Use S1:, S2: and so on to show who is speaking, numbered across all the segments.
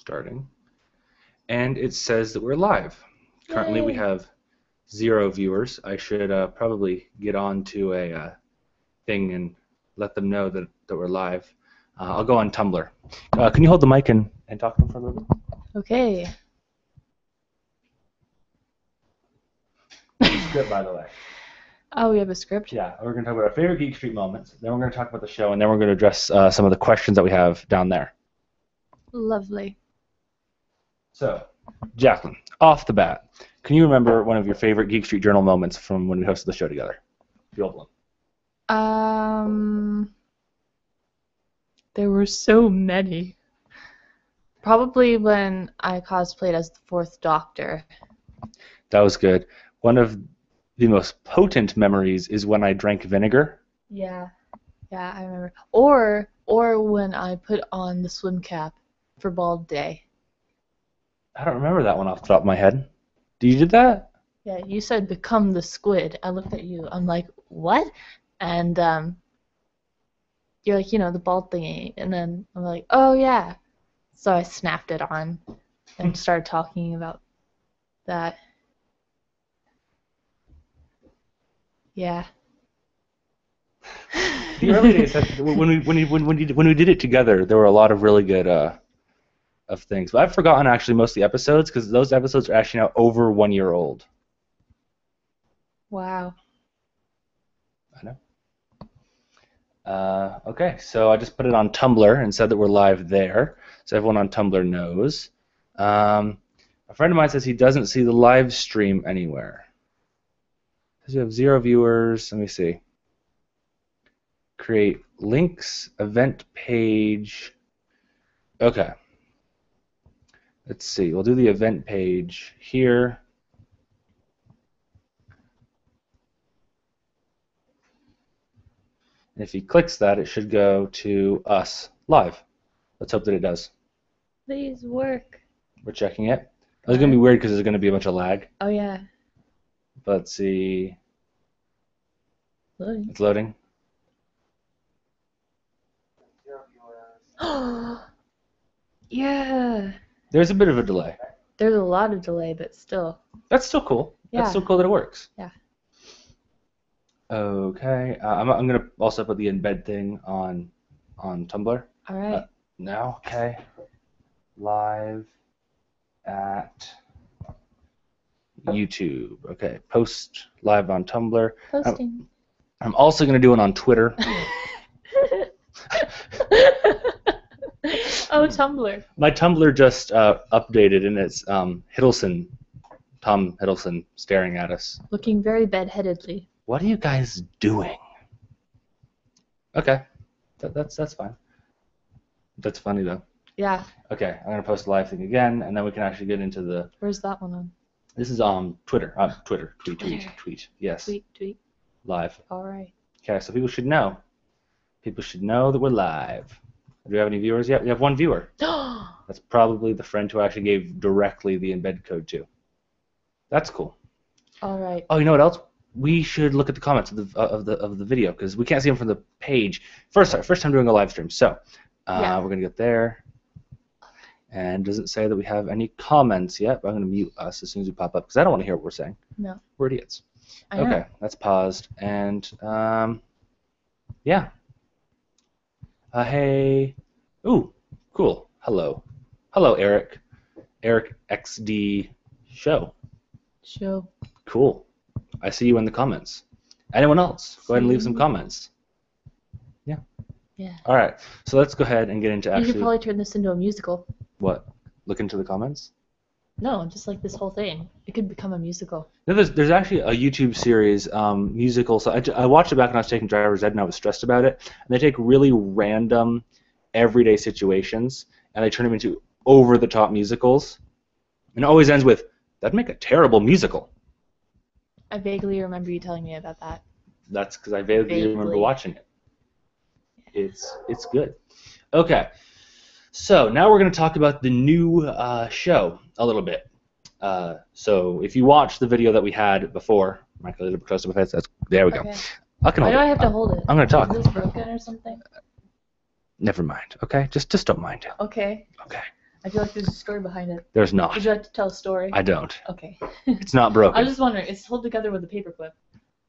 S1: starting. And it says that we're live. Currently we
S2: Yay.
S1: have 0 viewers. I should probably get on to a thing and let them know that we're live. I'll go on Tumblr. Can you hold the mic and talk to them for a little bit?
S2: Okay.
S1: Script, by the way.
S2: Oh, we have a script?
S1: Yeah, we're going to talk about our favorite Geek Street moments. Then we're going to talk about the show, and then we're going to address some of the questions that we have down there.
S2: Lovely.
S1: So, Jacqueline, off the bat, can you remember one of your favorite Geek Street Journal moments from when we hosted the show together? The old one.
S2: There were so many. Probably when I cosplayed as the Fourth Doctor.
S1: That was good. One of the most potent memories is when I drank vinegar.
S2: Yeah, I remember. Or when I put on the swim cap for Bald Day.
S1: I don't remember that one off the top of my head. You did that?
S2: Yeah, you said become the squid. I looked at you. I'm like, what? And you're like, the bald thingy. And then I'm like, oh yeah. So I snapped it on and started talking about that. Yeah.
S1: The early days, when we did it together, there were a lot of really good of things. But I've forgotten actually most of the episodes because those episodes are actually now over 1 year old.
S2: Wow.
S1: I know. Okay, so I just put it on Tumblr and said that we're live there, so everyone on Tumblr knows. A friend of mine says he doesn't see the live stream anywhere. Says you have 0 viewers. Let me see. Create links, event page. Okay. Let's see. We'll do the event page here. And if he clicks that, it should go to us live. Let's hope that it does.
S2: Please work.
S1: We're checking it. It was going to be weird because there's going to be a bunch of lag.
S2: Oh, yeah.
S1: But let's see.
S2: Loading.
S1: It's loading.
S2: Yeah.
S1: There's a bit of a delay.
S2: There's a lot of delay, but still.
S1: That's still cool.
S2: Yeah.
S1: That's still cool that it works.
S2: Yeah.
S1: Okay. I'm going to also put the embed thing on Tumblr.
S2: All right.
S1: Now, okay. Live at YouTube. Okay. Post live on Tumblr.
S2: Posting.
S1: I'm also going to do it on Twitter.
S2: Oh, Tumblr.
S1: My Tumblr just updated, and it's Tom Hiddleston staring at us.
S2: Looking very bedheadedly.
S1: What are you guys doing? Okay, that's fine. That's funny though.
S2: Yeah.
S1: Okay, I'm gonna post the live thing again, and then we can actually get into the.
S2: Where's that one on?
S1: This is Twitter. Tweet. Yes.
S2: Tweet.
S1: Live.
S2: All right.
S1: Okay, so people should know. People should know that we're live. Do we have any viewers yet? We have 1 viewer. That's probably the friend who actually gave directly the embed code to. That's cool.
S2: All right.
S1: Oh, you know what else? We should look at the comments of the video because we can't see them from the page. First time doing a live stream. So we're gonna get there. And doesn't say that we have any comments yet, but I'm gonna mute us as soon as we pop up because I don't want to hear what we're saying.
S2: No.
S1: We're idiots.
S2: I know.
S1: Okay, that's paused. And yeah. Hey. Ooh, cool. Hello, Eric. Eric XD Show. Cool. I see you in the comments. Anyone else? Go ahead and leave some comments. Yeah.
S2: Yeah.
S1: All right. So let's go ahead and get into
S2: You should probably turn this into a musical.
S1: What? Look into the comments?
S2: No, just like this whole thing. It could become a musical.
S1: No, there's actually a YouTube series, musical. So I watched it back when I was taking driver's ed and I was stressed about it. And they take really random, everyday situations and they turn them into over-the-top musicals. And it always ends with, that'd make a terrible musical.
S2: I vaguely remember you telling me about that.
S1: That's because I vaguely remember watching it. It's good. Okay. So now we're going to talk about the new show a little bit. So if you watch the video that we had before, Michael, a little bit close to my face. There we go.
S2: Okay.
S1: I can
S2: Why
S1: hold
S2: do
S1: it.
S2: I have to hold it?
S1: I'm going to talk.
S2: Is this broken or something?
S1: Never mind. Okay, just don't mind.
S2: Okay.
S1: Okay.
S2: I feel like there's a story behind it.
S1: There's not.
S2: Would you like to tell a story?
S1: I don't.
S2: Okay.
S1: It's not broken.
S2: I was just wondering. It's held together with a paperclip.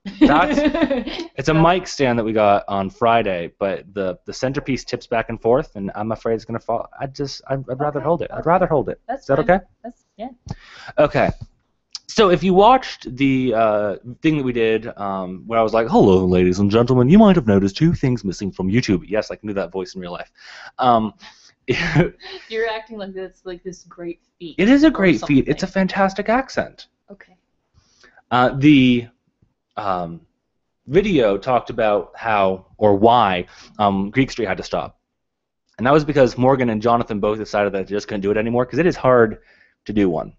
S1: It's a mic stand that we got on Friday, but the centerpiece tips back and forth, and I'm afraid it's gonna fall. I'd rather hold it. I'd rather hold it.
S2: That's
S1: Is that
S2: fine.
S1: okay?
S2: Yeah.
S1: Okay. So if you watched the thing that we did, where I was like, "Hello, ladies and gentlemen, you might have noticed 2 things missing from YouTube." Yes, I can do that voice in real life.
S2: You're acting like it's like this great feat.
S1: It is a great feat. It's a fantastic accent.
S2: Okay.
S1: The video talked about how or why Greek Street had to stop. And that was because Morgan and Jonathan both decided that they just couldn't do it anymore because it is hard to do one.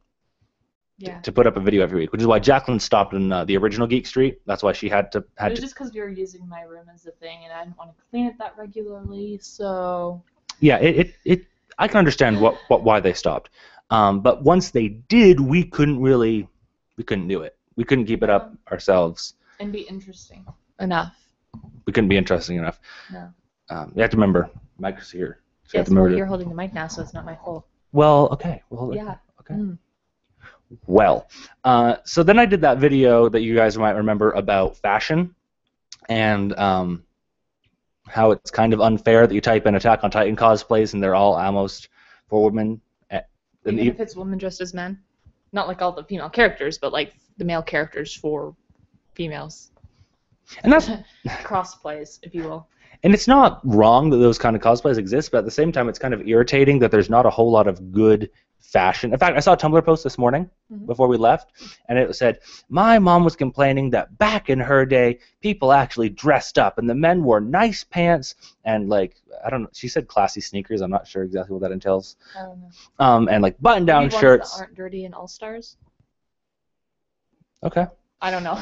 S2: Yeah.
S1: To put up a video every week, which is why Jacqueline stopped in the original Geek Street. That's why she had to.
S2: It was just because we were using my room as a thing, and I didn't want to clean it that regularly, so.
S1: Yeah, I can understand why they stopped. But once they did, we couldn't do it. We couldn't keep it up ourselves.
S2: And be interesting enough.
S1: We couldn't be interesting enough.
S2: No.
S1: You have to remember, Mike's here. So
S2: Yes, well, you're holding the mic now, so it's not my fault.
S1: Well, okay. Well,
S2: yeah.
S1: Okay. Well, so then I did that video that you guys might remember about fashion and how it's kind of unfair that you type in Attack on Titan cosplays and they're all almost for women.
S2: Even if it's women dressed as men? Not like all the female characters, but like the male characters for females.
S1: And that's
S2: crossplays, if you will.
S1: And it's not wrong that those kind of cosplays exist, but at the same time, it's kind of irritating that there's not a whole lot of good fashion. In fact, I saw a Tumblr post this morning before we left, and it said, "My mom was complaining that back in her day, people actually dressed up, and the men wore nice pants and like I don't know." She said classy sneakers. I'm not sure exactly what that entails.
S2: I don't know.
S1: And like button-down
S2: Maybe
S1: shirts.
S2: Ones that aren't dirty in All Stars.
S1: Okay.
S2: I don't know.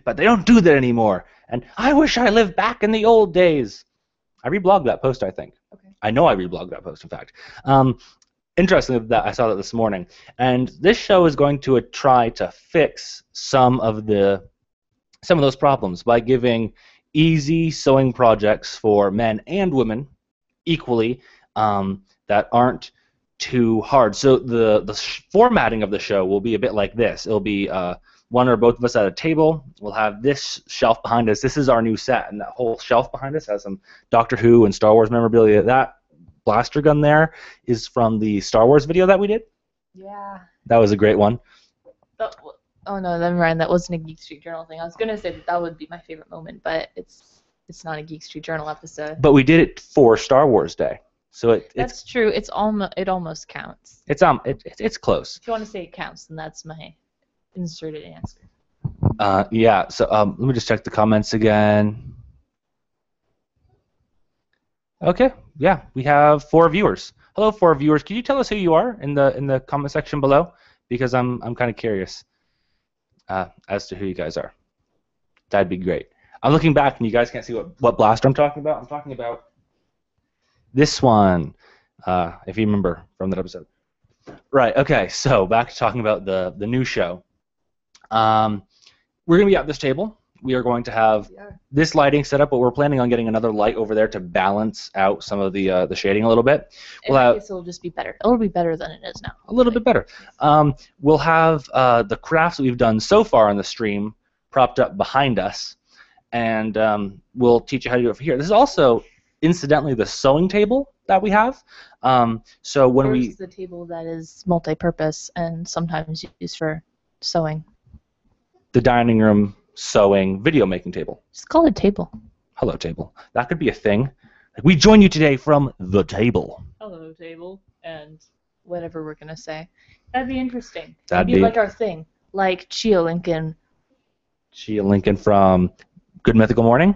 S1: But they don't do that anymore. And I wish I lived back in the old days. I reblogged that post, I think.
S2: Okay.
S1: I know I reblogged that post, in fact. Interestingly, that I saw that this morning. And this show is going to try to fix some of those problems by giving easy sewing projects for men and women equally that aren't too hard. So the formatting of the show will be a bit like this. It'll be one or both of us at a table. We'll have this shelf behind us. This is our new set, and that whole shelf behind us has some Doctor Who and Star Wars memorabilia. That blaster gun there is from the Star Wars video that we did.
S2: Yeah.
S1: That was a great one.
S2: Oh no, never mind. That wasn't a Geek Street Journal thing. I was gonna say that would be my favorite moment, but it's not a Geek Street Journal episode.
S1: But we did it for Star Wars Day, so
S2: That's true. It almost counts.
S1: It's close.
S2: If you want to say it counts, then that's my inserted answer.
S1: Yeah. So let me just check the comments again. Okay. Yeah, we have 4 viewers. Hello, 4 viewers. Can you tell us who you are in the comment section below? Because I'm kind of curious as to who you guys are. That'd be great. I'm looking back, and you guys can't see what blaster I'm talking about. I'm talking about this one, if you remember from that episode. Right. Okay. So back to talking about the new show. We're going to be at this table. We are going to have this lighting set up, but we're planning on getting another light over there to balance out some of the shading a little bit.
S2: It'll just be better. It'll be better than it is now.
S1: A little bit better. We'll have the crafts that we've done so far on the stream propped up behind us, and we'll teach you how to do it from here. This is also, incidentally, the sewing table that we have. So when
S2: There's the table that is multi-purpose and sometimes used for sewing.
S1: The dining room sewing video making table.
S2: Just call it a table.
S1: Hello, table. That could be a thing. Like, we join you today from the table.
S2: Hello, table, and whatever we're gonna say. That'd be interesting.
S1: That'd
S2: be like our thing, like Chia Lincoln.
S1: Chia Lincoln from Good Mythical Morning.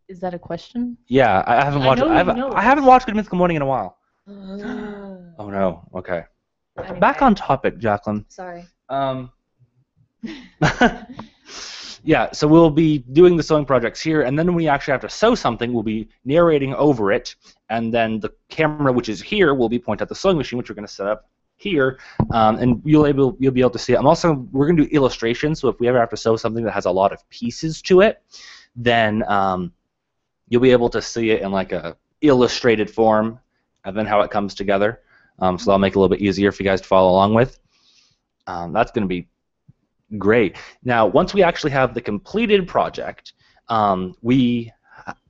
S2: Is that a question?
S1: Yeah, I haven't watched. I haven't watched Good Mythical Morning in a while. Oh no. Okay. Anyway. Back on topic, Jacqueline.
S2: Sorry.
S1: Yeah, so we'll be doing the sewing projects here, and then when we actually have to sew something, we'll be narrating over it, and then the camera, which is here, will be pointed at the sewing machine, which we're going to set up here, and you'll be able to see it. We're going to do illustrations, so if we ever have to sew something that has a lot of pieces to it, then you'll be able to see it in like a illustrated form, and then how it comes together. So that'll make it a little bit easier for you guys to follow along with. That's going to be great. Now, once we actually have the completed project,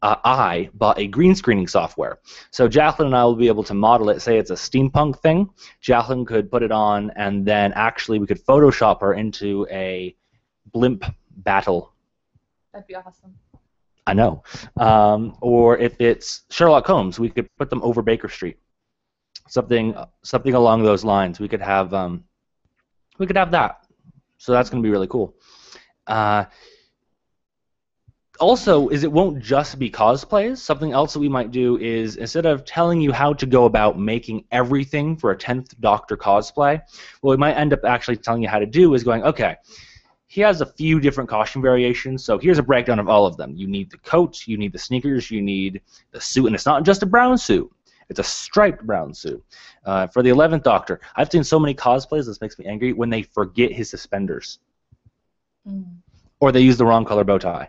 S1: I bought a green screening software. So Jacqueline and I will be able to model it. Say it's a steampunk thing. Jacqueline could put it on, and then actually we could Photoshop her into a blimp battle.
S2: That'd be awesome.
S1: I know. Or if it's Sherlock Holmes, we could put them over Baker Street. Something along those lines. We could have that. So that's going to be really cool. Also, it won't just be cosplays. Something else that we might do is, instead of telling you how to go about making everything for a 10th Doctor cosplay, what we might end up actually telling you how to do is going, okay, he has a few different costume variations, so here's a breakdown of all of them. You need the coat, you need the sneakers, you need the suit, and it's not just a brown suit. It's a striped brown suit. For the 11th Doctor, I've seen so many cosplays, this makes me angry, when they forget his suspenders. Or they use the wrong color bow tie.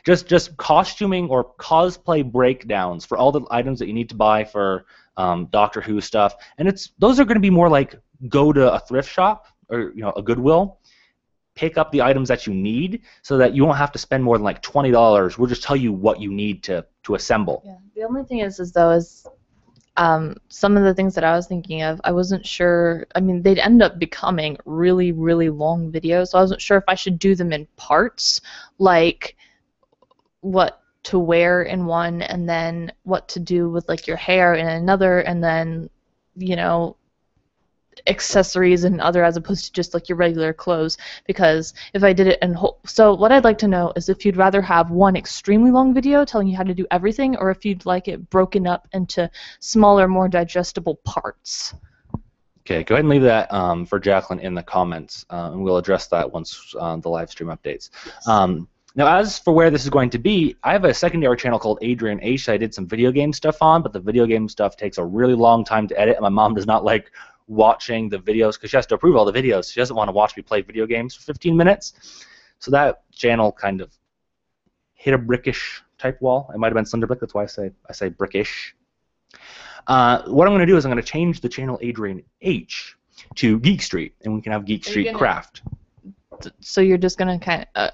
S1: Just costuming or cosplay breakdowns for all the items that you need to buy for Doctor Who stuff, and those are going to be more like go to a thrift shop or a Goodwill, pick up the items that you need, so that you won't have to spend more than like $20. We'll just tell you what you need to assemble.
S2: Yeah. The only thing is some of the things that I was thinking of, I wasn't sure. I mean, they'd end up becoming really, really long videos, so I wasn't sure if I should do them in parts, like what to wear in one, and then what to do with like your hair in another, and then accessories and other, as opposed to just like your regular clothes. Because if I did it in whole, so what I'd like to know is if you'd rather have one extremely long video telling you how to do everything, or if you'd like it broken up into smaller, more digestible parts.
S1: Okay, go ahead and leave that for Jacqueline in the comments, and we'll address that once the live stream updates. Yes. Now, as for where this is going to be, I have a secondary channel called Adrian H. I did some video game stuff on, but the video game stuff takes a really long time to edit, and my mom does not like watching the videos because she has to approve all the videos. She doesn't want to watch me play video games for 15 minutes. So that channel kind of hit a brickish type wall. It might have been Slender Brick, that's why I say brickish. What I'm going to do is I'm going to change the channel Adrian H to Geek Street, and we can have Geek Street Craft.
S2: So you're just gonna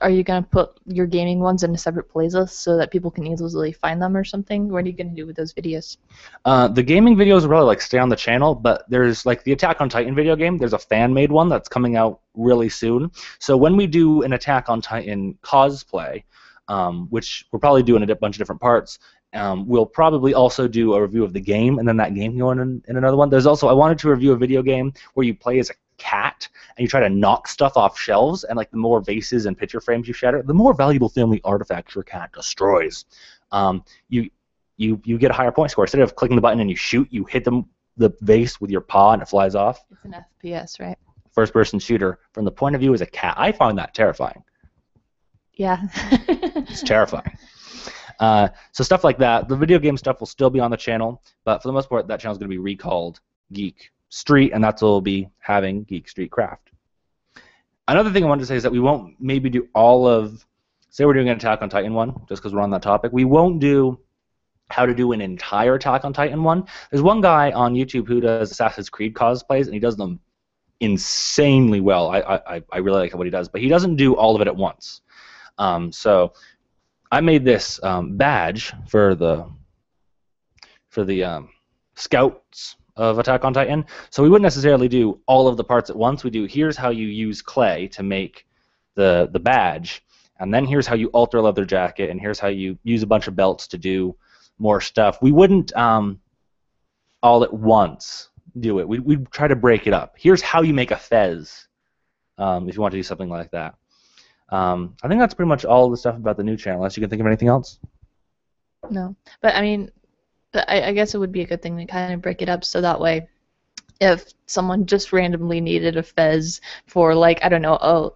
S2: are you gonna put your gaming ones in a separate playlist so that people can easily find them or something? What are you gonna do with those videos?
S1: The gaming videos will probably stay on the channel, but there's like the Attack on Titan video game. There's a fan-made one that's coming out really soon. So when we do an Attack on Titan cosplay, which we're probably doing a bunch of different parts, we'll probably also do a review of the game, and then that game going in another one. There's also, I wanted to review a video game where you play as a cat and you try to knock stuff off shelves, and like the more vases and picture frames you shatter, the more valuable family artifacts your cat destroys. You get a higher point score. Instead of clicking the button and you shoot, you hit the vase with your paw and it flies off.
S2: It's an FPS, right?
S1: First person shooter from the point of view as a cat. I find that terrifying.
S2: Yeah.
S1: It's terrifying. So stuff like that. The video game stuff will still be on the channel, but for the most part, that channel is going to be recalled Geek Street, and that's what we'll be having, Geek Street Craft. Another thing I wanted to say is that we won't maybe do all of, say we're doing an Attack on Titan one, just because we're on that topic. We won't do how to do an entire Attack on Titan one. There's one guy on YouTube who does Assassin's Creed cosplays, and he does them insanely well. I really like what he does, but he doesn't do all of it at once. So I made this badge for the scouts of Attack on Titan. So we wouldn't necessarily do all of the parts at once. We do, here's how you use clay to make the badge, and then here's how you alter leather jacket, and here's how you use a bunch of belts to do more stuff. We wouldn't all at once do it. We'd try to break it up. Here's how you make a fez, if you want to do something like that. I think that's pretty much all the stuff about the new channel, unless you can think of anything else.
S2: No, but I mean, I guess it would be a good thing to kind of break it up, so that way if someone just randomly needed a fez for, like, I don't know, a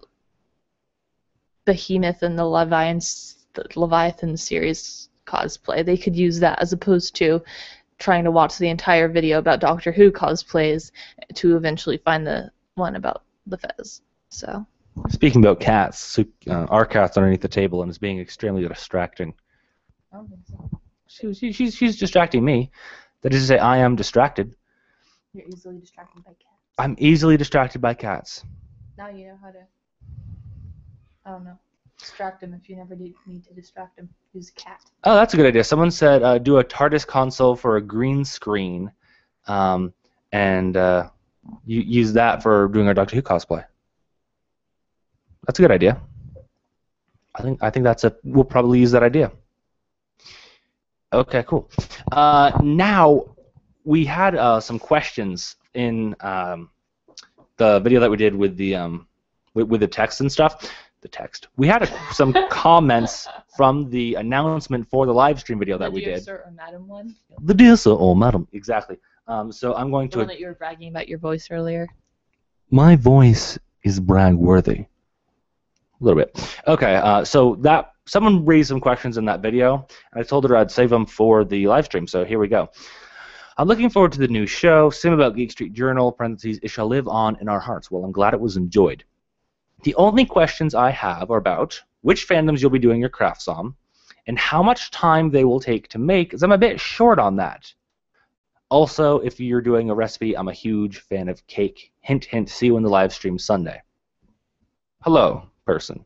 S2: Behemoth and the Leviathan series cosplay, they could use that as opposed to trying to watch the entire video about Doctor Who cosplays to eventually find the one about the fez. So.
S1: Speaking about cats, our cat's underneath the table and is being extremely distracting.
S2: I don't think so.
S1: She's distracting me. That is to say, I am distracted.
S2: You're easily distracted by cats.
S1: I'm easily distracted by cats.
S2: Now you know how to, I don't know, distract him if you never need to distract him. Use a cat.
S1: Oh, that's a good idea. Someone said do a TARDIS console for a green screen, and you use that for doing our Doctor Who cosplay. That's a good idea. I think we'll probably use that idea. Okay, cool. Now we had some questions in the video that we did with the text and stuff. The text. We had some comments from the announcement for the live stream video that we did.
S2: The Dear Sir or Madam one?
S1: The Dear Sir or Madam, exactly. So I'm going to.
S2: The one that you were bragging about your voice earlier.
S1: My voice is brag-worthy. A little bit. Okay, so that someone raised some questions in that video, and I told her I'd save them for the live stream. So here we go. I'm looking forward to the new show. Same about Geek Street Journal. Parentheses. It shall live on in our hearts. Well, I'm glad it was enjoyed. The only questions I have are about which fandoms you'll be doing your crafts on, and how much time they will take to make, because I'm a bit short on that. Also, if you're doing a recipe, I'm a huge fan of cake. Hint, hint, see you in the live stream Sunday. Hello, person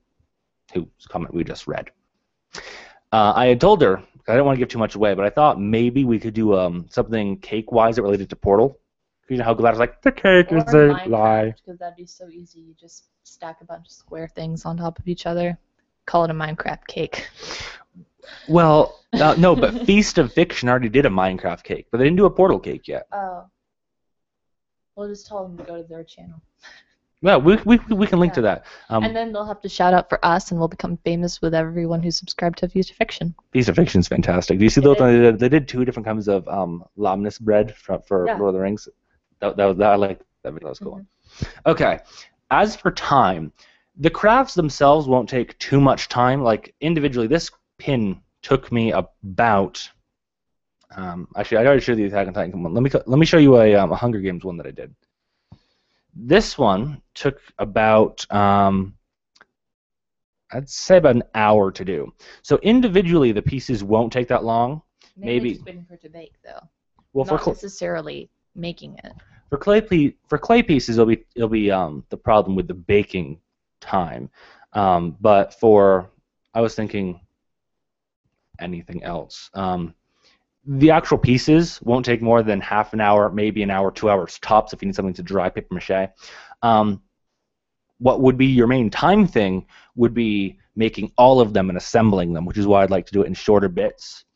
S1: whose comment we just read. I had told her, I didn't want to give too much away, but I thought maybe we could do something cake-wise that related to Portal. You know how Gladys like, the cake is a lie.
S2: Because that'd be so easy. You just stack a bunch of square things on top of each other. Call it a Minecraft cake.
S1: Well, no, but Feast of Fiction already did a Minecraft cake, but they didn't do a Portal cake yet.
S2: Oh. We'll just tell them to go to their channel.
S1: Well, we can link to that.
S2: And then they'll have to shout out for us, and we'll become famous with everyone who's subscribed to Feast of Fiction. Feast
S1: of Fiction's fantastic. Do you see those? They did 2 different kinds of lamnis bread for Lord of the Rings. I like that video. That was cool. Mm-hmm. Okay. As for time, the crafts themselves won't take too much time. Like individually, this pin took me about. Actually, I already showed the Attack on Titan one. Let me show you a Hunger Games one that I did. This one took about I'd say about an hour to do. So individually, the pieces won't take that long.
S2: Maybe just waiting for it to bake though.
S1: Well,
S2: not necessarily making it.
S1: For clay pieces, it'll be the problem with the baking time. But I was thinking anything else. The actual pieces won't take more than half an hour, maybe an hour, 2 hours tops if you need something to dry paper mache. What would be your main time thing would be making all of them and assembling them, which is why I'd like to do it in shorter bits.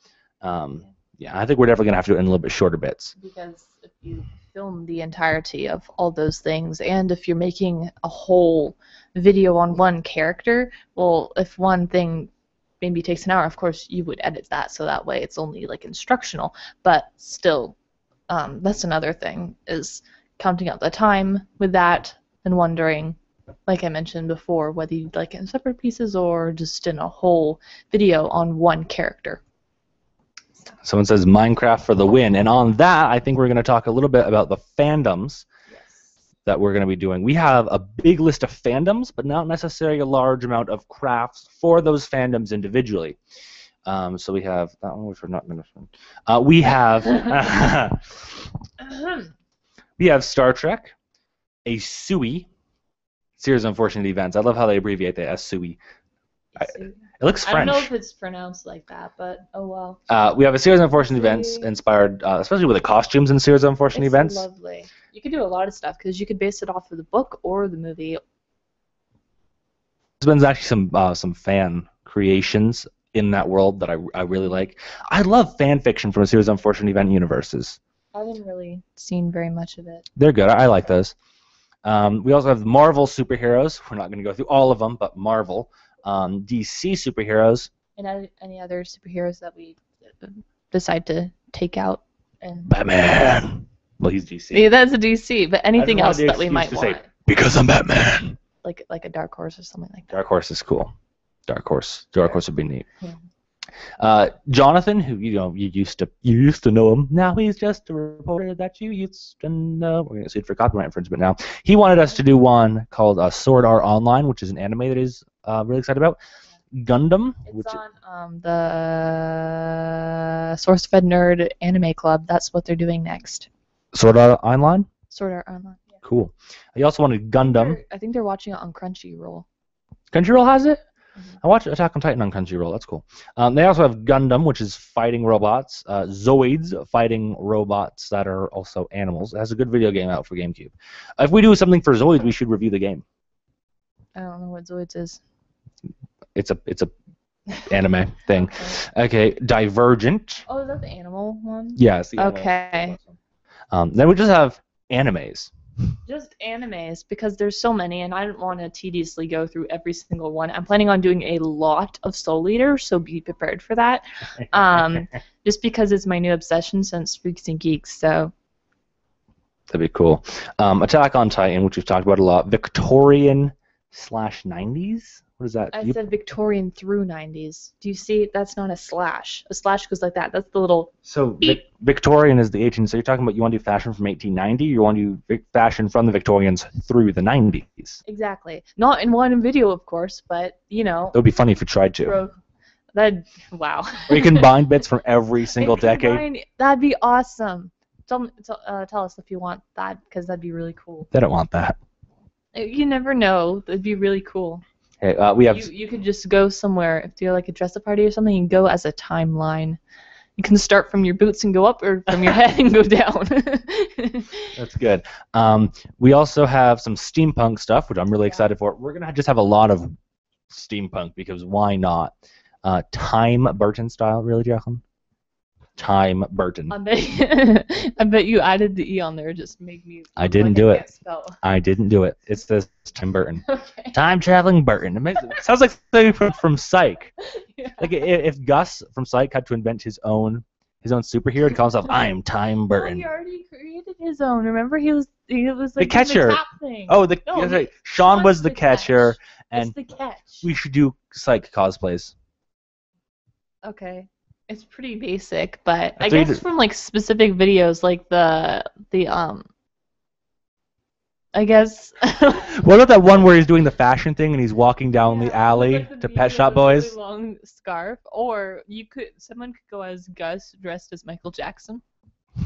S1: Yeah, I think we're definitely going to have to do it in a little bit shorter bits.
S2: Because if you film the entirety of all those things, and if you're making a whole video on one character, well, if one thing maybe takes an hour, of course you would edit that so that way it's only like instructional, but still that's another thing, is counting out the time with that and wondering, like I mentioned before, whether you'd like it in separate pieces or just in a whole video on one character.
S1: Someone says Minecraft for the win, and on that I think we're going to talk a little bit about the fandoms that we're going to be doing. We have a big list of fandoms, but not necessarily a large amount of crafts for those fandoms individually. So we have that one, which we're not going to. We have we have Star Trek, a SUI, Series of Unfortunate Events. I love how they abbreviate that as SUI. It looks French.
S2: I don't know if it's pronounced like that, but oh well.
S1: We have a Series of Unfortunate Events inspired, especially with the costumes in Series of Unfortunate Events.
S2: Lovely. You could do a lot of stuff because you could base it off of the book or the movie.
S1: There's been actually some fan creations in that world that I really like. I love fan fiction from a Series of Unfortunate Event universes.
S2: I haven't really seen very much of it.
S1: They're good. I like those. We also have Marvel superheroes. We're not going to go through all of them, but Marvel. DC superheroes.
S2: And any other superheroes that we decide to take out. And
S1: Batman. Well, he's DC.
S2: Yeah, that's a DC, but anything else that we might want.
S1: Say, because I'm Batman.
S2: Like a Dark Horse or something like that.
S1: Dark Horse is cool. Dark Horse would be neat. Yeah. Jonathan, who you used to know him. Now he's just a reporter that you used to know. We're gonna see it for copyright infringement now. He wanted us to do one called Sword Art Online, which is an anime that he's really excited about. Gundam.
S2: It's on the SourceFed Nerd Anime Club. That's what they're doing next.
S1: Sword Art Online.
S2: Sword Art Online. Yeah.
S1: Cool. You also wanted Gundam.
S2: I think they're watching it on Crunchyroll.
S1: Crunchyroll has it?
S2: Mm-hmm.
S1: I watched Attack on Titan on Crunchyroll. That's cool. They also have Gundam, which is fighting robots. Zoids, fighting robots that are also animals. It has a good video game out for GameCube. If we do something for Zoids, we should review the game.
S2: I don't know what Zoids is.
S1: It's a anime thing. Okay, Divergent.
S2: Oh, is that the animal one?
S1: Yeah, it's the
S2: animal. Okay.
S1: Then we just have animes.
S2: Just animes, because there's so many, and I don't want to tediously go through every single one. I'm planning on doing a lot of Soul Eater, so be prepared for that. Just because it's my new obsession since Freaks and Geeks, so.
S1: That'd be cool. Attack on Titan, which we've talked about a lot. Victorian/90s? What is that?
S2: I said Victorian through 90s. Do you see? That's not a slash. A slash goes like that. That's the little.
S1: So Victorian is the 18. So you're talking about you want to do fashion from 1890? You want to do fashion from the Victorians through the 90s?
S2: Exactly. Not in one video, of course, but you know.
S1: It would be funny if you tried to.
S2: Wow.
S1: Or you combine bits from every single decade.
S2: That'd be awesome. Tell us if you want that, because that'd be really cool.
S1: They don't want that.
S2: You never know. That'd be really cool.
S1: Okay, we have.
S2: You could just go somewhere if you're like a dress-up party or something. You can go as a timeline. You can start from your boots and go up, or from your head and go down.
S1: That's good. We also have some steampunk stuff, which I'm really excited for. We're gonna just have a lot of steampunk because why not? Time Burton style, really, Jacqueline? Time Burton.
S2: I bet you added the E on there. Just made me.
S1: I didn't do it. I didn't do it. It's this Time Burton.
S2: Okay.
S1: Time traveling Burton. It sounds like something from Psych.
S2: Yeah.
S1: Like if Gus from Psych had to invent his own superhero to call himself, I'm Time Burton.
S2: No, he already created his own. Remember, he was like
S1: the catcher.
S2: The tap thing.
S1: Oh, right. Sean was the catcher, and
S2: it's the catch.
S1: We should do Psych cosplays.
S2: Okay. It's pretty basic, but I guess from like specific videos, like the I guess.
S1: What about that one where he's doing the fashion thing and he's walking down the alley to Pet Shop Boys?
S2: Really long scarf, or someone could go as Gus dressed as Michael Jackson.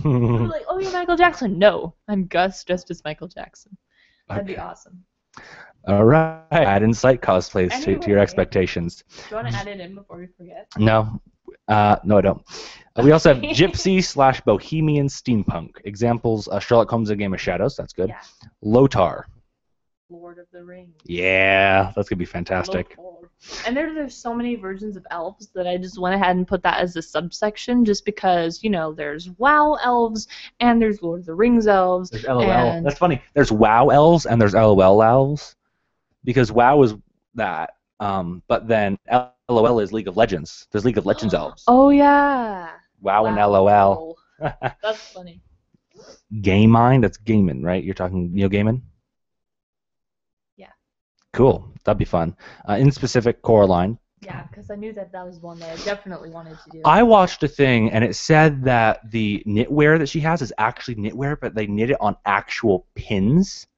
S2: Like, oh, you're Michael Jackson. No, I'm Gus dressed as Michael Jackson. That'd be awesome.
S1: All right, add in Psych cosplays to your expectations.
S2: Do you want to add it in before we forget?
S1: No. No, I don't. We also have Gypsy/Bohemian Steampunk. Examples, Sherlock Holmes: A Game of Shadows. That's good.
S2: Yeah.
S1: Lotar.
S2: Lord of the Rings.
S1: Yeah, that's going to be fantastic.
S2: And there's so many versions of elves that I just went ahead and put that as a subsection just because, there's WoW elves and there's Lord of the Rings elves.
S1: There's LOL. That's funny. There's WoW elves and there's LOL elves. Because WoW is that, but then LOL is League of Legends. There's League of Legends elves.
S2: Oh, yeah.
S1: WoW and LOL.
S2: That's funny.
S1: Gamine, that's Gaiman, right? You're talking Neil Gaiman?
S2: Yeah.
S1: Cool. That'd be fun. In specific, Coraline.
S2: Yeah, because I knew that was one that I definitely wanted to do.
S1: I watched a thing, and it said that the knitwear that she has is actually knitwear, but they knit it on actual pins.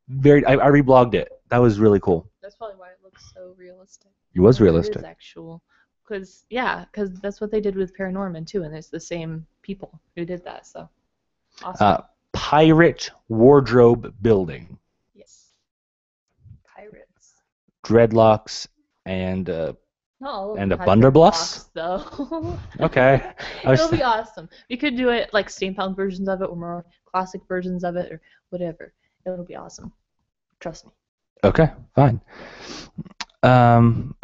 S1: I reblogged it. That was really cool.
S2: That's probably why it looks so realistic.
S1: It was realistic.
S2: It is actual. Because that's what they did with Paranorman, too, and it's the same people who did that, so. Awesome.
S1: Pirate wardrobe building.
S2: Yes. Pirates.
S1: Dreadlocks and a blunderbuss?
S2: Though.
S1: Okay.
S2: It'll be awesome. We could do it like steampunk versions of it or more classic versions of it or whatever. It'll be awesome. Trust me.
S1: Okay, fine. I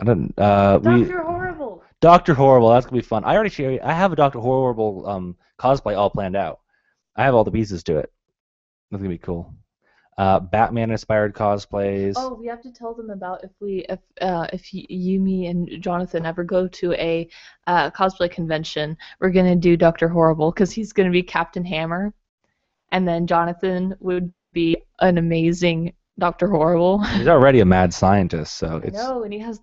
S1: don't.
S2: Dr. Horrible.
S1: Dr. Horrible. That's gonna be fun. I have a Dr. Horrible cosplay all planned out. I have all the pieces to it. That's gonna be cool. Batman-inspired cosplays.
S2: Oh, we have to tell them about if you, me, and Jonathan ever go to a cosplay convention, we're gonna do Dr. Horrible because he's gonna be Captain Hammer, and then Jonathan would be an amazing Dr. Horrible.
S1: He's already a mad scientist, so it's.
S2: No, and he has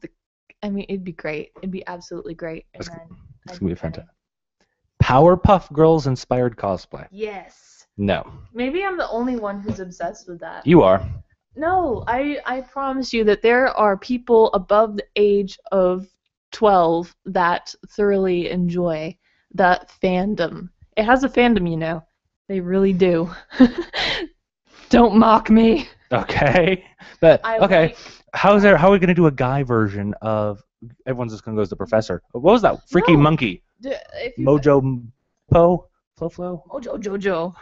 S2: it'd be great. It'd be absolutely great.
S1: It's gonna be fantastic. Powerpuff Girls inspired cosplay.
S2: Yes.
S1: No.
S2: Maybe I'm the only one who's obsessed with that.
S1: You are.
S2: No, I promise you that there are people above the age of 12 that thoroughly enjoy that fandom. It has a fandom, you know. They really do. Don't mock me.
S1: Okay, but
S2: I
S1: okay,
S2: like.
S1: how are we gonna do a guy version of? Everyone's just gonna go as the professor. What was that? Freaky
S2: No.
S1: monkey.
S2: If you
S1: Mojo Po? Flo?
S2: Mojo Jojo.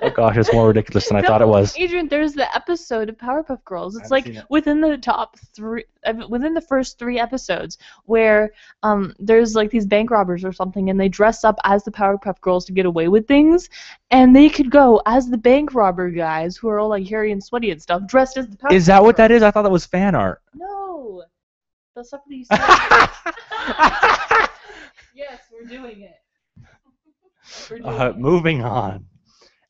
S1: Oh gosh, it's more ridiculous than I thought it was.
S2: Adrian, there's the episode of Powerpuff Girls. It's
S1: I haven't
S2: like
S1: seen it.
S2: within the top 3, within the first 3 episodes, where there's like these bank robbers or something, and they dress up as the Powerpuff Girls to get away with things, and they could go as the bank robber guys who are all like hairy and sweaty and stuff, dressed as the Powerpuff
S1: Is that what that
S2: Girls.
S1: is? I thought that was fan art.
S2: No, that's stuff that you said. Yes, we're doing it. We're doing it.
S1: Moving on.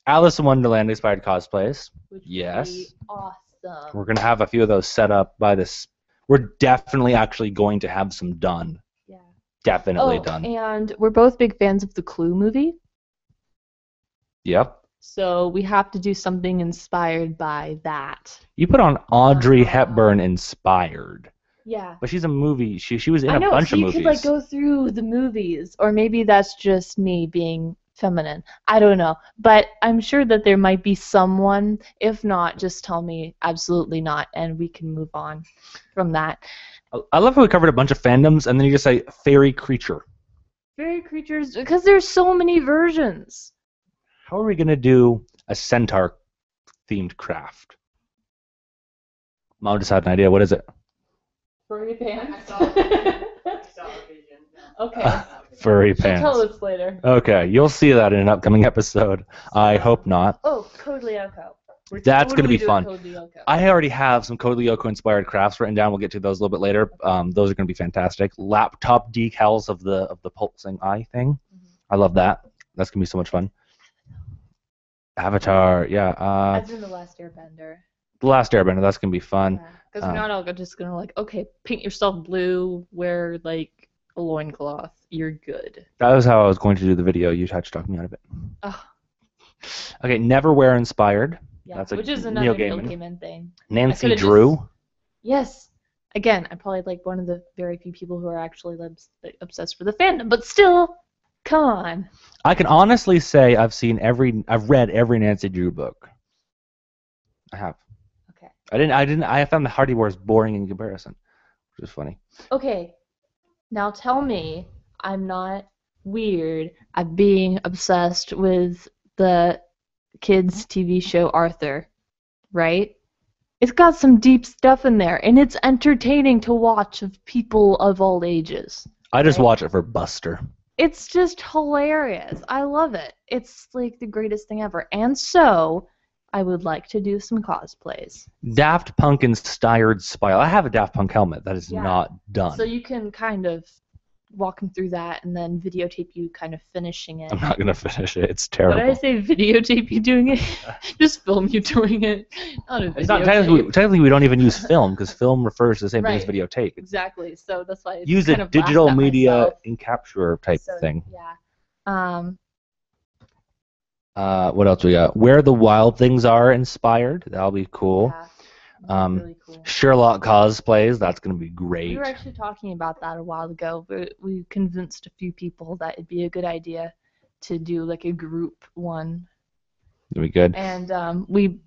S1: Alice in Wonderland inspired cosplays.
S2: Which would
S1: Yes.
S2: be awesome.
S1: We're going to have a few of those set up by this. We're definitely actually going to have some done.
S2: Yeah.
S1: Definitely done.
S2: And we're both big fans of the Clue movie.
S1: Yep.
S2: So we have to do something inspired by that.
S1: You put on Audrey Hepburn inspired.
S2: Yeah.
S1: But she's a movie. She was in
S2: I know,
S1: a bunch
S2: so
S1: of
S2: you
S1: movies.
S2: could like go through the movies, or maybe that's just me being feminine. I don't know. But I'm sure that there might be someone. If not, just tell me absolutely not, and we can move on from that.
S1: I love how we covered a bunch of fandoms, and then you just say fairy creature.
S2: Fairy creatures, because there's so many versions.
S1: How are we going to do a centaur-themed craft? Mom just had an idea. What is it?
S2: Furry pants.
S3: I saw a vision.
S2: Okay.
S1: Furry
S2: She'll
S1: pants.
S2: tell us later.
S1: Okay, you'll see that in an upcoming episode. I hope not.
S2: Oh, Code Lyoko. We're
S1: That's gonna
S2: totally
S1: be fun.
S2: doing Code Lyoko.
S1: I already have some Code Lyoko inspired crafts written down. We'll get to those a little bit later. Those are going to be fantastic. Laptop decals of the pulsing eye thing. I love that. That's going to be so much fun. Avatar, yeah.
S2: As in The Last Airbender.
S1: The Last Airbender, that's going to be fun.
S2: Because we're not all just gonna like, okay, paint yourself blue, wear like a loincloth, you're good.
S1: That was how I was going to do the video. You had to talk me out of it.
S2: Oh,
S1: Okay, Neverwhere inspired.
S2: yeah.
S1: That's a
S2: Which is
S1: Neil
S2: another
S1: Gaiman.
S2: Neil Gaiman thing.
S1: Nancy
S2: could've
S1: Drew.
S2: Yes. Again, I'm probably like one of the very few people who are actually obsessed with the fandom, but still, come on.
S1: I can honestly say I've read every Nancy Drew book. I have.
S2: Okay.
S1: I found the Hardy Wars boring in comparison, which is funny.
S2: Okay. Now tell me I'm not weird at being obsessed with the kids' TV show Arthur, right? It's got some deep stuff in there, and it's entertaining to watch of people of all ages.
S1: I just
S2: Right.
S1: watch it for Buster.
S2: It's just hilarious. I love it. It's like the greatest thing ever. And so, I would like to do some cosplays.
S1: Daft Punk inspired Spile. I have a Daft Punk helmet that is
S2: Yeah.
S1: not done.
S2: So you can kind of walk them through that and then videotape you kind of finishing it.
S1: I'm not gonna finish it. It's
S2: What
S1: terrible.
S2: did I say? Videotape you doing it? Just film you doing it. Not a
S1: It's not
S2: videotape.
S1: technically we don't even use film because film refers to the same thing as
S2: Right.
S1: videotape.
S2: Exactly. So that's why I
S1: Use
S2: kind
S1: a
S2: of
S1: digital
S2: laughed at
S1: media
S2: myself.
S1: encapturer type
S2: So,
S1: thing.
S2: Yeah.
S1: What else we got? Where the Wild Things Are inspired. That'll be cool.
S2: Yeah. Really cool.
S1: Sherlock cosplays. That's gonna be great.
S2: We were actually talking about that a while ago. We convinced a few people that it'd be a good idea to do like a group one.
S1: It'll be good.
S2: And we,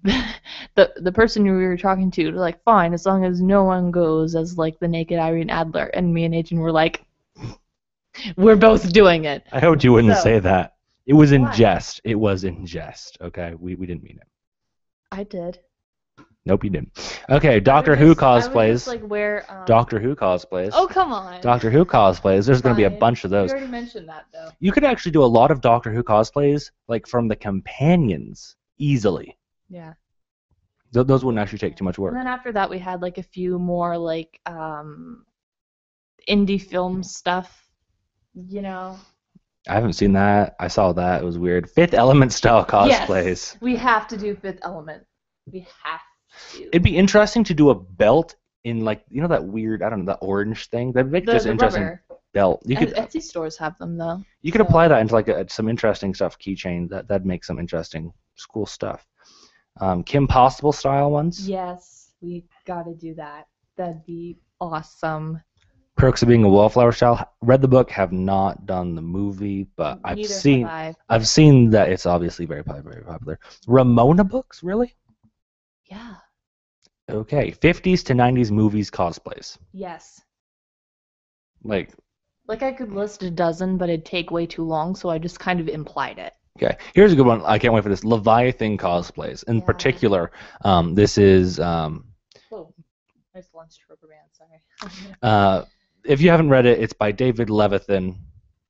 S2: the person who we were talking to, were like, fine, as long as no one goes as like the naked Irene Adler. And me and Adrian were like, we're both doing it.
S1: I hoped you wouldn't
S2: So-
S1: say that. It was in
S2: Why?
S1: jest. It was in jest. Okay, we didn't mean it.
S2: I did.
S1: Nope, you didn't. Okay, Doctor Who
S2: I would
S1: cosplays.
S2: just, like, wear,
S1: Doctor Who cosplays.
S2: Oh, come on.
S1: Doctor Who cosplays. There's going to be a
S2: Fine.
S1: bunch of
S2: You
S1: those.
S2: already mentioned that, though.
S1: You could actually do a lot of Doctor Who cosplays, like from the companions, easily.
S2: Yeah.
S1: Those wouldn't actually take too much work.
S2: And then after that, we had like a few more like indie film stuff, you know.
S1: I haven't seen that. I saw that. It was weird. Fifth Element style cosplays.
S2: Yes, we have to do Fifth Element. We have to.
S1: It'd be interesting to do a belt in like that weird that orange thing. That'd make just
S2: the
S1: interesting
S2: rubber.
S1: belt. You could
S2: Etsy stores have them though.
S1: you could
S2: so-
S1: apply that into like some interesting stuff. Keychain that'd make some interesting school stuff. Kim Possible style ones.
S2: Yes, we gotta do that. That'd be awesome.
S1: Perks of Being a Wallflower style. Read the book, have not done the movie, but I've
S2: Neither
S1: seen
S2: have I.
S1: I've seen that it's obviously very popular, very popular. Ramona books, really?
S2: Yeah.
S1: Okay. 50s to 90s movies cosplays.
S2: Yes.
S1: Like,
S2: I could list a dozen, but it'd take way too long, so I just kind of implied it.
S1: okay, here's a good one. I can't wait for this. Leviathan cosplays. In
S2: Yeah.
S1: particular, this is
S2: Oh, nice lunch rubber band, sorry.
S1: if you haven't read it, it's by David Levithan,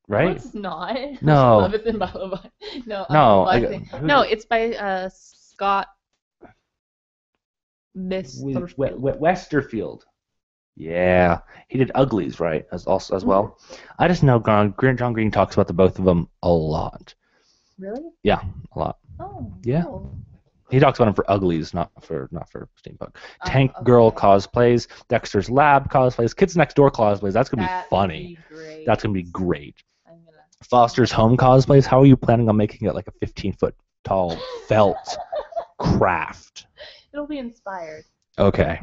S1: right?
S2: No, it's not.
S1: No.
S2: Leviathan by Levi. No.
S1: No,
S2: Leviathan. No, it's by Scott
S1: Westerfield. Yeah, he did Uglies, right? As well. I just know John Green talks about the both of them a lot.
S2: Really?
S1: Yeah, a lot.
S2: Oh.
S1: Yeah.
S2: Cool.
S1: He talks about them for Uglies, not for Steampunk. Tank Girl cosplays, Dexter's Lab cosplays, Kids Next Door cosplays. That's gonna be funny. That's gonna be great. Foster's Home cosplays. How are you planning on making it like a 15-foot tall felt craft?
S2: It'll be inspired.
S1: Okay.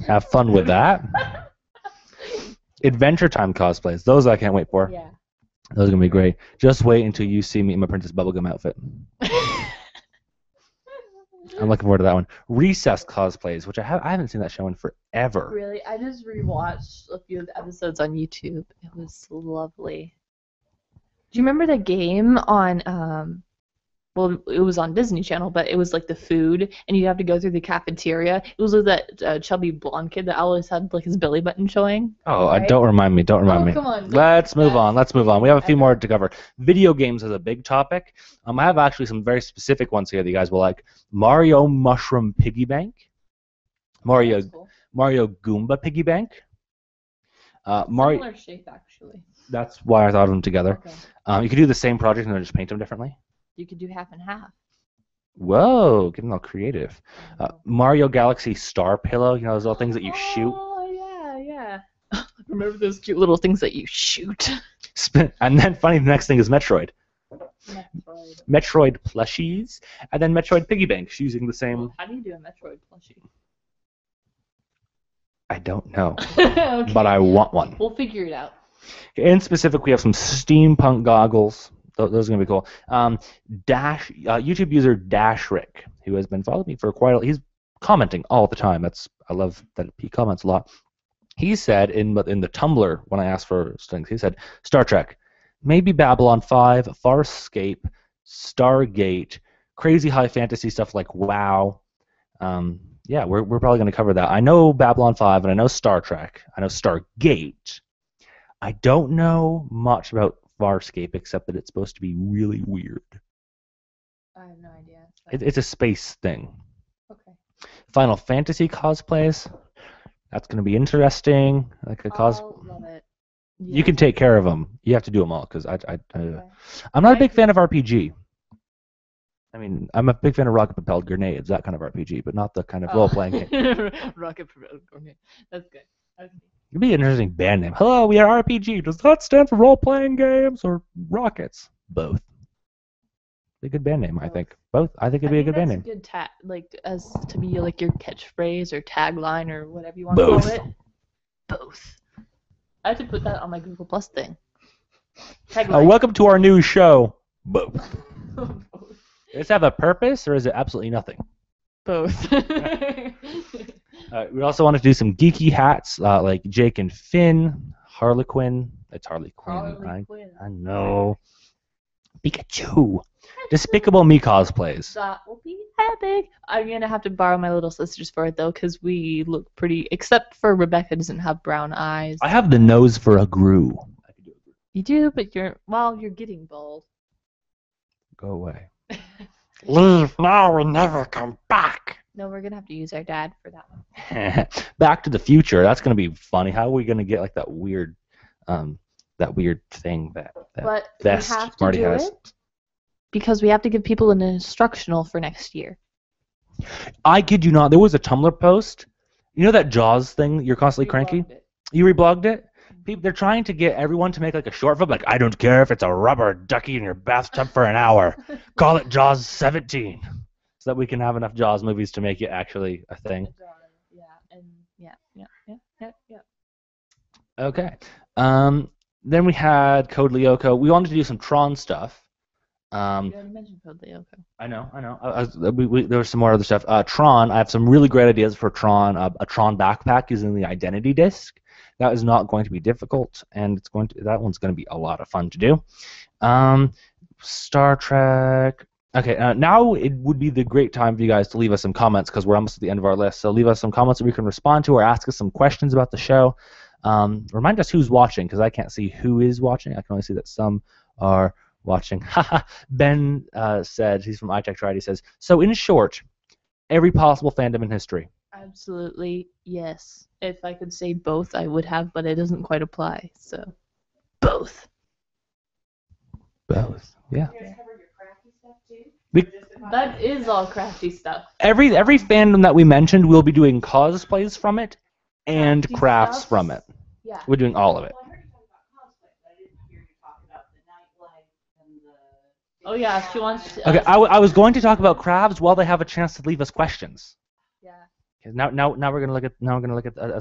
S1: Have fun with that. Adventure Time cosplays. Those I can't wait for.
S2: Yeah.
S1: Those are gonna be great. Just wait until you see me in my Princess Bubblegum outfit. I'm looking forward to that one. Recess cosplays, which I haven't seen that show in forever.
S2: Really? I just rewatched a few of the episodes on YouTube. It was lovely. Do you remember the game on well, it was on Disney Channel, but it was like the food, and you have to go through the cafeteria. It was with that chubby blonde kid that always had like his belly button showing.
S1: Oh,
S2: right?
S1: Don't remind me. Don't remind me.
S2: Come on.
S1: Let's move on. We have a few more to cover. Video games is a big topic. I have actually some very specific ones here that you guys will like. Mario Mushroom Piggy Bank. Mario Goomba Piggy Bank.
S2: Similar shape, actually.
S1: That's why I thought of them together.
S2: Okay.
S1: You could do the same project and then just paint them differently.
S2: You could do half and half.
S1: Whoa, getting all creative. Mario Galaxy Star Pillow, you know those little things that you shoot?
S2: Oh, yeah. Remember those cute little things that you shoot?
S1: And then funny, the next thing is Metroid. Metroid plushies, and then Metroid Piggy Banks using the same...
S2: How do you do a Metroid plushie?
S1: I don't know,
S2: Okay.
S1: but I want one.
S2: We'll figure it out.
S1: In specific, we have some steampunk goggles. Those are going to be cool. YouTube user Dashrick, who has been following me for quite a while. He's commenting all the time. I love that he comments a lot. He said in the Tumblr, when I asked for things, he said, Star Trek, maybe Babylon 5, Farscape, Stargate, crazy high fantasy stuff like WoW. Yeah, we're probably going to cover that. I know Babylon 5, and I know Star Trek. I know Stargate. I don't know much about Farscape, except that it's supposed to be really weird.
S2: I have no idea. So.
S1: It's a space thing.
S2: Okay.
S1: Final Fantasy cosplays. That's going to be interesting. Like a
S2: I'll love it. Yeah.
S1: You can take care of them. You have to do them all because
S2: Okay.
S1: I'm not a big fan of RPG. I mean, I'm a big fan of rocket-propelled grenades, that kind of RPG, but not the kind of role-playing game.
S2: Rocket-propelled grenade. That's good. Okay.
S1: It'd be an interesting band name. Hello, we are RPG. Does that stand for role-playing games or rockets? Both. Be a good band name, I think. Both. I think it'd be a good band name.
S2: Good as to be like your catchphrase or tagline or whatever you want to call it. Both. I have to put that on my Google Plus thing.
S1: Welcome to our new show. Both. Does it have a purpose or is it absolutely nothing?
S2: Both.
S1: We also want to do some geeky hats like Jake and Finn, Harlequin. It's Harley Quinn. I know. Pikachu. Despicable Me cosplays.
S2: That will be epic. I'm going to have to borrow my little sisters for it, though, because we look pretty... Except for Rebecca doesn't have brown eyes.
S1: I have the nose for a Gru.
S2: You do, but you're getting bald.
S1: Go away. Leave now and never come back.
S2: No, we're going to have to use our dad for that one.
S1: Back to the Future. That's going to be funny. How are we going to get like that weird thing that
S2: but
S1: vest
S2: we have to
S1: Marty
S2: do
S1: has?
S2: It because we have to give people an instructional for next year.
S1: I kid you not. There was a Tumblr post. You know that Jaws thing? You're constantly cranky? You reblogged it? they're trying to get everyone to make like a short film. Like, I don't care if it's a rubber ducky in your bathtub for an hour. Call it Jaws 17, so that we can have enough Jaws movies to make it actually a thing.
S2: Yeah.
S1: Okay. Then we had Code Lyoko. We wanted to do some Tron stuff.
S2: You already mentioned Code Lyoko.
S1: I know. There was some more other stuff. Tron. I have some really great ideas for Tron. A Tron backpack using the identity disc. That is not going to be difficult, and that one's going to be a lot of fun to do. Star Trek. Okay, now it would be the great time for you guys to leave us some comments because we're almost at the end of our list. So leave us some comments that we can respond to or ask us some questions about the show. Remind us who's watching because I can't see who is watching. I can only see that some are watching. Ben said, he's from iTech Tried, he says, so in short, every possible fandom in history.
S2: Absolutely, yes. If I could say both, I would have, but it doesn't quite apply, so both.
S1: Both, yeah.
S3: You guys covered your crafty stuff too?
S2: That is all crafty stuff.
S1: Every fandom that we mentioned, we'll be doing cosplays from it and
S2: Crafty
S1: crafts
S2: stuff?
S1: from it.
S2: Yeah.
S1: We're doing all of it.
S3: Well, I heard you talk about cosplay, but I didn't hear you talk about the nightlife and the...
S2: Oh yeah, she wants to...
S1: Okay, I was going to talk about crafts while they have a chance to leave us questions.
S2: Yeah.
S1: Okay, now we're gonna look at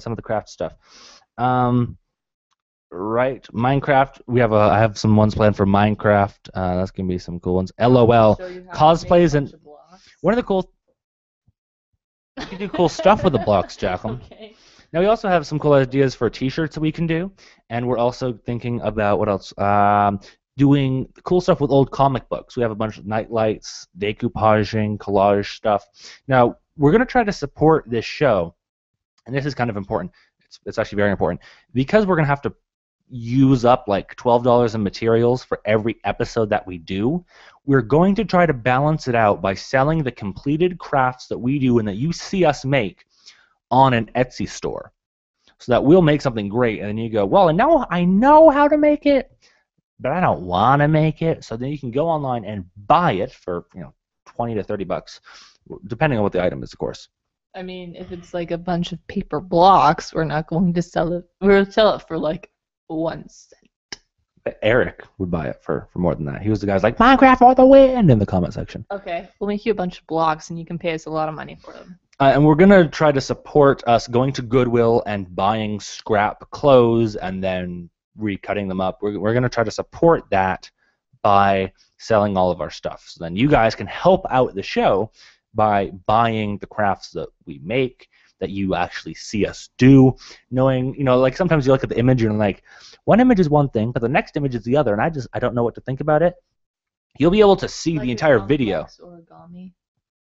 S1: some of the craft stuff. Right, Minecraft. I have some ones planned for Minecraft. That's gonna be some cool ones. LOL, cosplays and what are the cool? You can do cool stuff with the blocks, Jacqueline.
S2: Okay.
S1: Now we also have some cool ideas for T-shirts that we can do, and we're also thinking about what else. Doing cool stuff with old comic books. We have a bunch of nightlights, decoupaging, collage stuff. Now we're gonna try to support this show, and this is kind of important. It's actually very important because we're gonna have to use up like $12 in materials for every episode that we do. We're going to try to balance it out by selling the completed crafts that we do and that you see us make on an Etsy store, so that we'll make something great, and then you go, well, I know how to make it, but I don't want to make it. So then you can go online and buy it for $20 to $30, depending on what the item is, of course.
S2: I mean, if it's like a bunch of paper blocks, we're not going to sell it. We'll sell it for like 1 cent.
S1: But Eric would buy it for more than that. He was the guy who's like, Minecraft for the win in the comment section.
S2: Okay, we'll make you a bunch of blocks, and you can pay us a lot of money for them.
S1: And we're going to try to support us going to Goodwill and buying scrap clothes and then recutting them up. We're going to try to support that by selling all of our stuff. So then you guys can help out the show by buying the crafts that we make, that you actually see us do, knowing, like sometimes you look at the image and like, one image is one thing, but the next image is the other, and I don't know what to think about it. You'll be able to see
S2: like
S1: the entire
S2: a
S1: video.
S2: Origami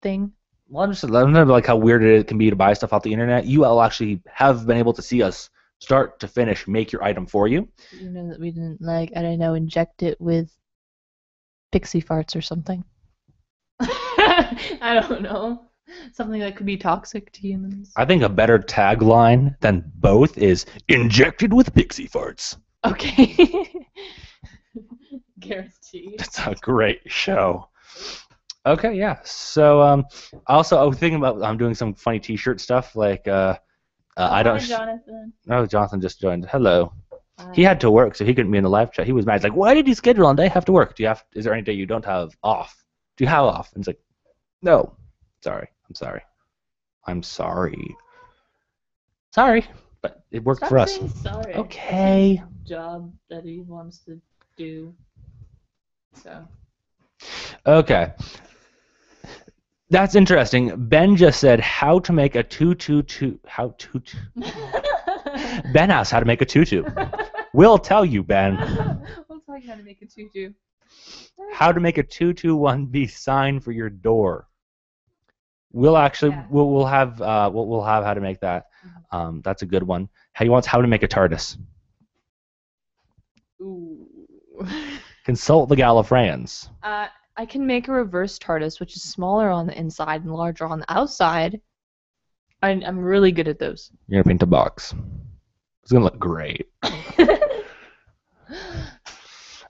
S2: thing.
S1: Well, I'm like how weird it can be to buy stuff off the internet. You all actually have been able to see us start to finish make your item for you.
S2: You know that we didn't inject it with pixie farts or something. I don't know. Something that could be toxic to humans.
S1: I think a better tagline than both is injected with pixie farts.
S2: Okay. Guaranteed.
S1: That's a great show. Okay, yeah. So also I was thinking about I'm doing some funny T-shirt stuff like I don't.
S2: Hi, Jonathan.
S1: Oh, Jonathan just joined. Hello. He had to work, so he couldn't be in the live chat. He was mad. He's like, "Why did you schedule on day? Have to work? Is there any day you don't have off? Do you have off?" And he's like, "No, sorry. I'm sorry. I'm sorry. Sorry, but it worked for us."
S2: Sorry.
S1: Okay.
S2: It's his job that he wants to do. So.
S1: Okay. That's interesting. Ben just said how to make a tutu. Ben asked how to make a tutu. We'll tell you, Ben.
S2: We'll tell you how to make a tutu.
S1: How to make a 221B sign for your door. We'll actually we'll have how to make that. That's a good one. He wants how to make a TARDIS.
S2: Ooh.
S1: Consult the Gallifreyans.
S2: I can make a reverse TARDIS, which is smaller on the inside and larger on the outside. I'm really good at those.
S1: You're gonna paint a box. It's gonna look great.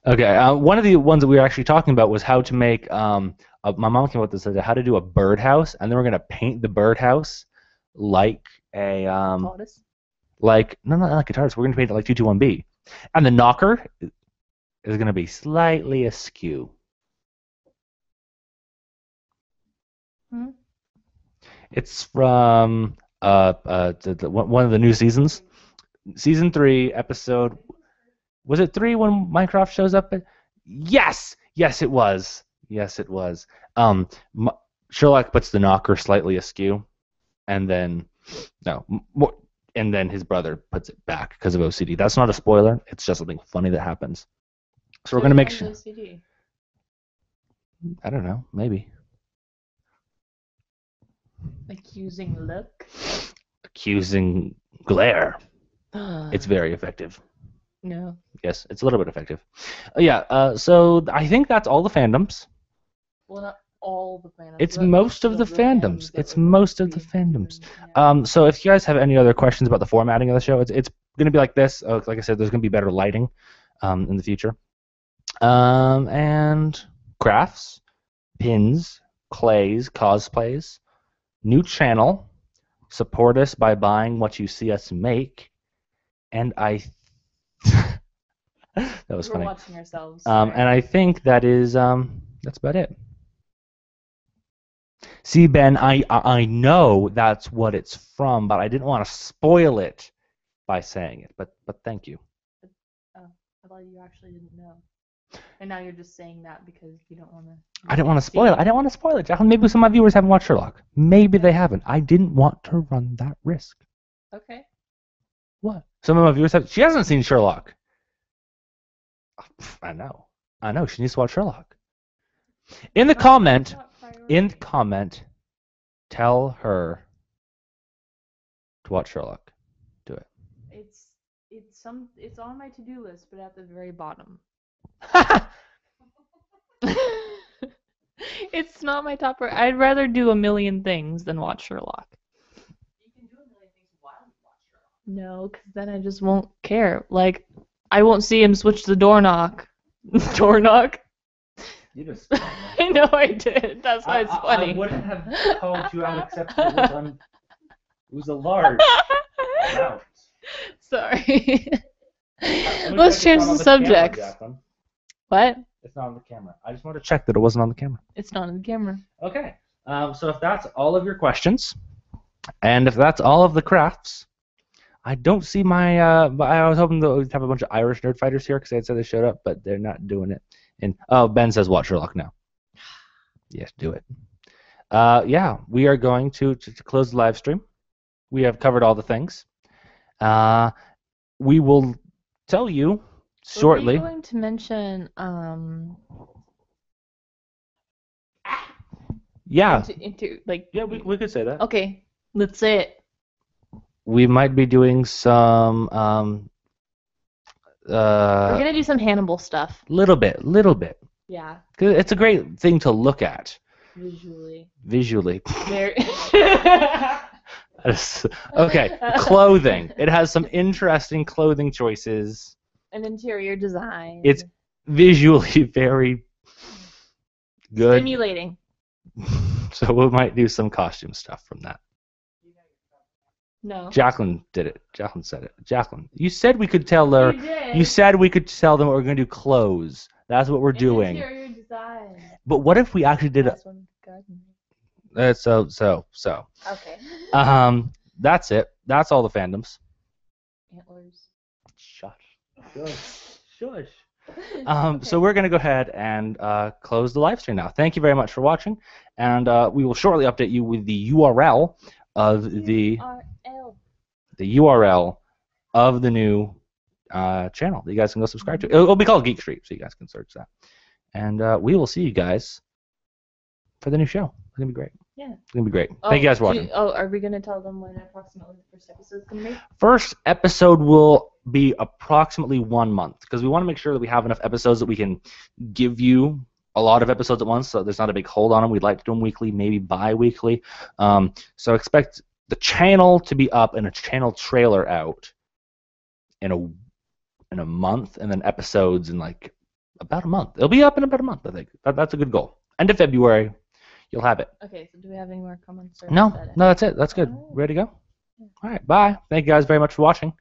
S1: Okay, one of the ones that we were actually talking about was how to make. My mom came up with this, how to do a birdhouse, and then we're gonna paint the birdhouse like a
S2: TARDIS.
S1: like no, not like guitars. We're going to paint it like 221B, and the knocker is going to be slightly askew.
S2: Hmm?
S1: It's from one of the new seasons, season 3, episode. Was it 3 when Minecraft shows up? Yes, yes, it was. Yes, it was. Sherlock puts the knocker slightly askew, and then more, and then his brother puts it back because of OCD. That's not a spoiler. It's just something funny that happens. So we're gonna make sure.
S2: OCD?
S1: I don't know. Maybe.
S2: Accusing look.
S1: Accusing glare. It's very effective.
S2: No.
S1: Yes, it's a little bit effective. So I think that's all the fandoms.
S2: Well, not all the fandoms.
S1: It's
S2: but
S1: most of the fandoms.
S2: that
S1: It's
S2: we're
S1: most
S2: going
S1: of
S2: to
S1: the
S2: be
S1: fandoms.
S2: doing,
S1: So if you guys have any other questions about the formatting of the show, it's going to be like this. Like I said, there's going to be better lighting in the future. And crafts, pins, clays, cosplays, new channel. Support us by buying what you see us make. And that was
S2: We're
S1: funny.
S2: watching ourselves.
S1: And I think that is that's about it. See, Ben, I know that's what it's from, but I didn't want to spoil it by saying it. But thank you.
S2: I thought you actually didn't know. And now you're just saying that because you don't want to.
S1: I didn't want to spoil it. I didn't want to spoil it, Jacqueline. Maybe some of my viewers haven't watched Sherlock. Maybe they haven't. I didn't want to run that risk.
S2: Okay.
S1: What? Some of my viewers have. She hasn't seen Sherlock. I know. She needs to watch Sherlock. In the comment, tell her to watch Sherlock. Do it.
S2: It's on my to-do list, but at the very bottom. It's not my top priority. I'd rather do a million things than watch Sherlock.
S3: You can do a million things while you watch Sherlock.
S2: No, because then I just won't care. Like, I won't see him switch the door knock. Door knock?
S1: You just.
S2: I know I did. That's why it's funny.
S1: I wouldn't have called you out except it was a large amount.
S2: Sorry. Let's change the subject. What?
S1: It's not on the camera. I just wanted to check that it wasn't on the camera.
S2: It's not on the camera.
S1: Okay. So if that's all of your questions, and if that's all of the crafts, I don't see my. I was hoping to have a bunch of Irish nerd fighters here because they had said they showed up, but they're not doing it. And Ben says watch Sherlock now. Yes, do it. We are going to close the live stream. We have covered all the things. We will tell you shortly.
S2: Are we going to mention
S1: Yeah.
S2: Yeah,
S1: we could say that.
S2: Okay, let's say it.
S1: We might be doing some
S2: We're gonna do some Hannibal stuff.
S1: little bit.
S2: Yeah.
S1: 'Cause it's a great thing to look at
S2: Visually. Very.
S1: Okay, clothing. It has some interesting clothing choices.
S2: An interior design.
S1: It's visually very good.
S2: Stimulating.
S1: So we might do some costume stuff from that.
S2: No.
S1: Jacqueline did it. Jacqueline said it. Jacqueline, you said we could tell her. You said we could tell them what we're going to do clothes. That's what we're doing.
S2: Interior design.
S1: But what if we actually did it? So.
S2: Okay.
S1: That's it. That's all the fandoms.
S2: Antlers.
S1: Shush. So we're going to go ahead and close the live stream now. Thank you very much for watching, and we will shortly update you with the URL of the new channel that you guys can go subscribe to. It'll be called Geek Street, so you guys can search that. And we will see you guys for the new show. It's going to be great.
S2: Yeah.
S1: It's going to be great. Thank you guys for watching.
S2: Are we going to tell them when approximately the first episode is going to be?
S1: First episode will be approximately 1 month because we want to make sure that we have enough episodes that we can give you a lot of episodes at once, so there's not a big hold on them. We'd like to do them weekly, maybe bi-weekly. So expect the channel to be up and a channel trailer out in a month, and then episodes in like about a month. It'll be up in about a month, I think. That's a good goal. End of February, you'll have it.
S2: Okay, so do we have any more comments?
S1: No, that's it. That's good. Ready to go? All right, bye. Thank you guys very much for watching.